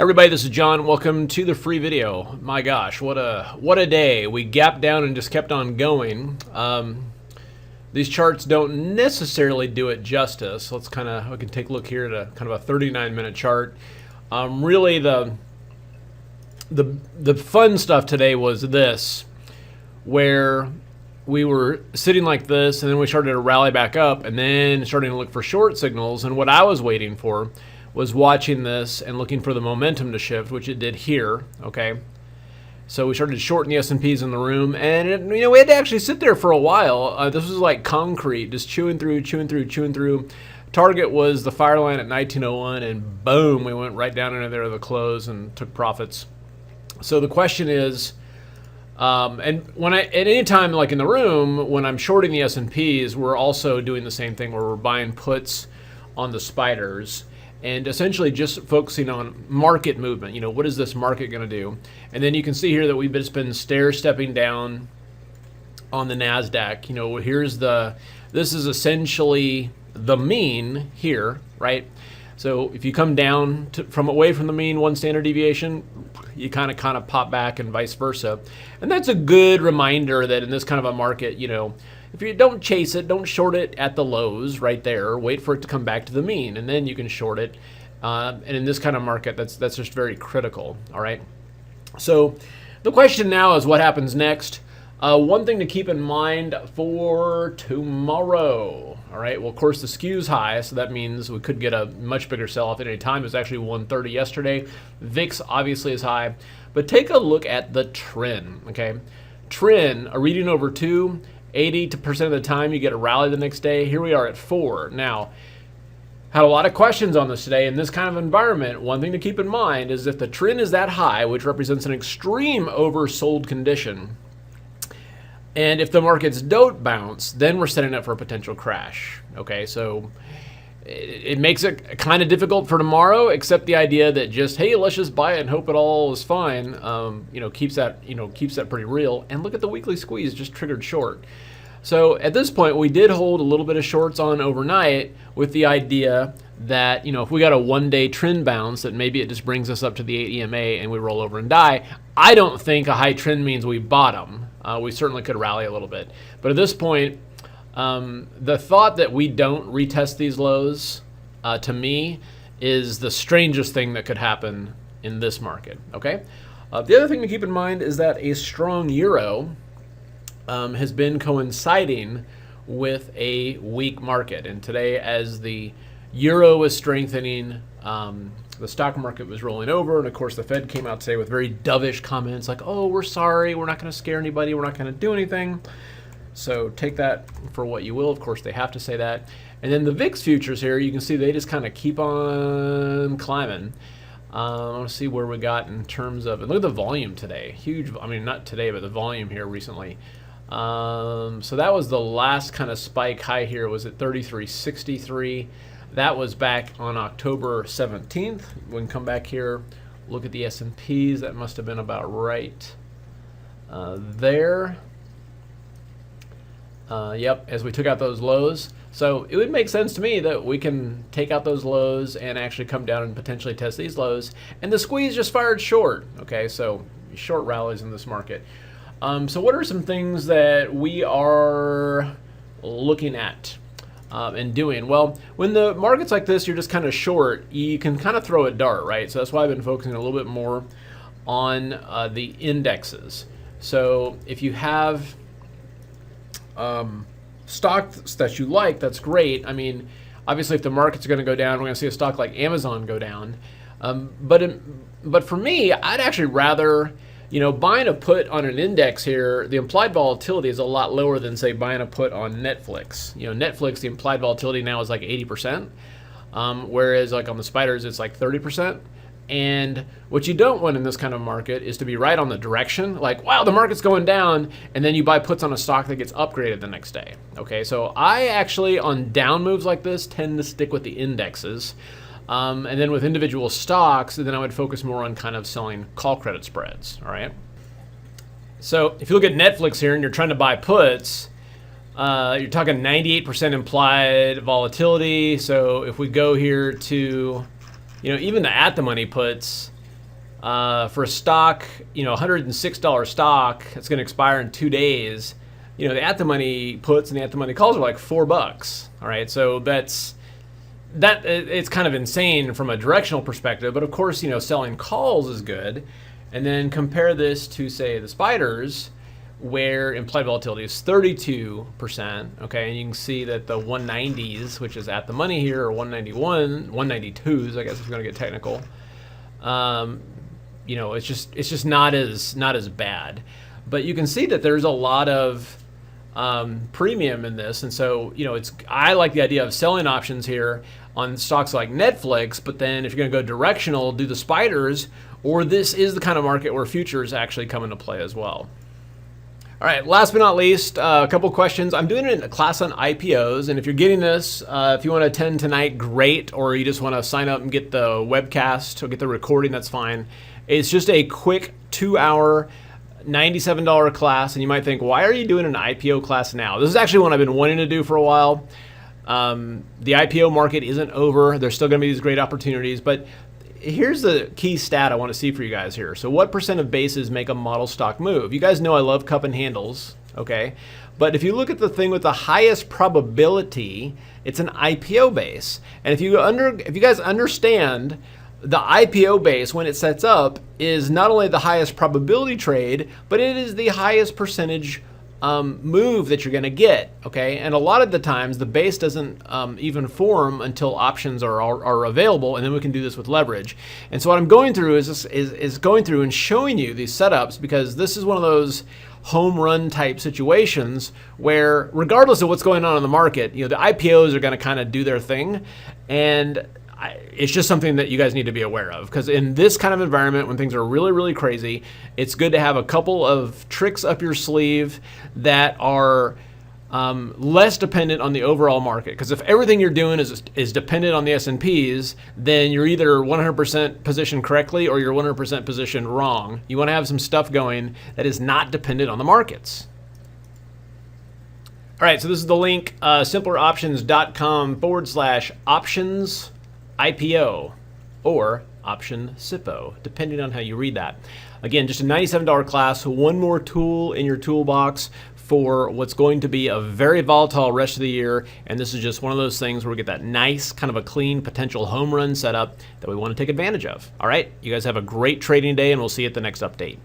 Everybody, this is John. Welcome to the free video. My gosh, what a day. We gapped down and just kept on going. These charts don't necessarily do it justice. We can take a look here at a kind of a 39-minute chart. Really the fun stuff today was this, where we were sitting like this and then we started to rally back up and then starting to look for short signals. And what I was waiting for was watching this and looking for the momentum to shift, which it did here, okay? So we started shorting the S&Ps in the room, and we had to actually sit there for a while. This was like concrete, just chewing through. Target was the fire line at 1901, and boom, we went right down into there to the close and took profits. So the question is, and at any time like in the room, when I'm shorting the S&Ps, we're also doing the same thing where we're buying puts on the spiders, and essentially just focusing on market movement. What is this market going to do? And then you can see here that we've just been stair-stepping down on the NASDAQ. This is essentially the mean here, right? So if you come down from away from the mean, one standard deviation, you kind of pop back and vice versa. And that's a good reminder that in this kind of a market, if you don't chase it, don't short it at the lows right there. Wait for it to come back to the mean, and then you can short it. And in this kind of market, that's just very critical. All right. So the question now is what happens next. One thing to keep in mind for tomorrow. All right. Well, of course, the skew's high, so that means we could get a much bigger sell-off at any time. It was actually 130 yesterday. VIX obviously is high, but take a look at the trend. Okay, trend, a reading over 2. 80% of the time you get a rally the next day. Here we are at 4. Now, had a lot of questions on this today. In this kind of environment, one thing to keep in mind is if the trend is that high, which represents an extreme oversold condition, and if the markets don't bounce, then we're setting up for a potential crash. Okay, so it makes it kind of difficult for tomorrow, except the idea that just, hey, let's just buy it and hope it all is fine, keeps that pretty real. And look at the weekly squeeze, just triggered short. So at this point, we did hold a little bit of shorts on overnight with the idea that, if we got a one-day trend bounce, that maybe it just brings us up to the 8 EMA and we roll over and die. I don't think a high trend means we bottom. We certainly could rally a little bit. But at this point, the thought that we don't retest these lows, to me, is the strangest thing that could happen in this market. Okay. The other thing to keep in mind is that a strong euro has been coinciding with a weak market, and today, as the euro was strengthening, the stock market was rolling over, and of course the Fed came out today with very dovish comments like, "Oh, we're sorry, we're not going to scare anybody, we're not going to do anything." So take that for what you will. Of course, they have to say that. And then the VIX futures here, you can see they just kind of keep on climbing. I want to see where we got in terms of, and look at the volume today. Huge, not today, but the volume here recently. So that was the last kind of spike high here, was at 33.63. That was back on October 17th. We can come back here, look at the S&Ps. That must have been about right there. Yep, as we took out those lows. So it would make sense to me that we can take out those lows and actually come down and potentially test these lows. And the squeeze just fired short. Okay, so short rallies in this market. So what are some things that we are looking at and doing? Well, when the market's like this, you're just kind of short, you can kind of throw a dart, right? So that's why I've been focusing a little bit more on the indexes. So if you have stocks that you like, that's great. Obviously, if the market's going to go down, we're going to see a stock like Amazon go down. But for me, I'd actually rather, buying a put on an index here, the implied volatility is a lot lower than, say, buying a put on Netflix. Netflix, the implied volatility now is like 80%, whereas like on the spiders, it's like 30%. And what you don't want in this kind of market is to be right on the direction, like, wow, the market's going down, and then you buy puts on a stock that gets upgraded the next day. Okay, so I actually, on down moves like this, tend to stick with the indexes. And then with individual stocks, then I would focus more on kind of selling call credit spreads, all right? So if you look at Netflix here and you're trying to buy puts, you're talking 98% implied volatility. So if we go here to, even the at-the-money puts, for a stock, $106 stock that's going to expire in 2 days, the at the money puts and the at the money calls are like $4. All right, so it's kind of insane from a directional perspective, but of course, selling calls is good. And then compare this to, say, the spiders, where implied volatility is 32%. Okay, and you can see that the 190s, which is at the money here, or 191, 192s, I guess if you're going to get technical. It's just not as bad. But you can see that there's a lot of premium in this, and so I like the idea of selling options here on stocks like Netflix. But then if you're going to go directional, do the spiders, or this is the kind of market where futures actually come into play as well. All right, last but not least, a couple questions. I'm doing a class on IPOs, and if you're getting this, if you want to attend tonight, great, or you just want to sign up and get the webcast or get the recording, that's fine. It's just a quick 2-hour, $97 class, and you might think, why are you doing an IPO class now? This is actually one I've been wanting to do for a while. The IPO market isn't over. There's still going to be these great opportunities, but here's the key stat I want to see for you guys here. So what % of bases make a model stock move? You guys know I love cup and handles, okay? But if you look at the thing with the highest probability, it's an IPO base. And if you guys understand, the IPO base, when it sets up, is not only the highest probability trade, but it is the highest percentage move that you're going to get, okay? And a lot of the times, the base doesn't even form until options are available, and then we can do this with leverage. And so what I'm going through is going through and showing you these setups, because this is one of those home run type situations where, regardless of what's going on in the market, the IPOs are going to kind of do their thing, and it's just something that you guys need to be aware of, because in this kind of environment, when things are really, really crazy, it's good to have a couple of tricks up your sleeve that are less dependent on the overall market. Because if everything you're doing is dependent on the S&Ps, then you're either 100% positioned correctly or you're 100% positioned wrong. You want to have some stuff going that is not dependent on the markets. All right, so this is the link, simpleroptions.com/options IPO or option SIPO, depending on how you read that. Again, just a $97 class, one more tool in your toolbox for what's going to be a very volatile rest of the year. And this is just one of those things where we get that nice kind of a clean potential home run setup that we want to take advantage of. All right, you guys have a great trading day, and we'll see you at the next update.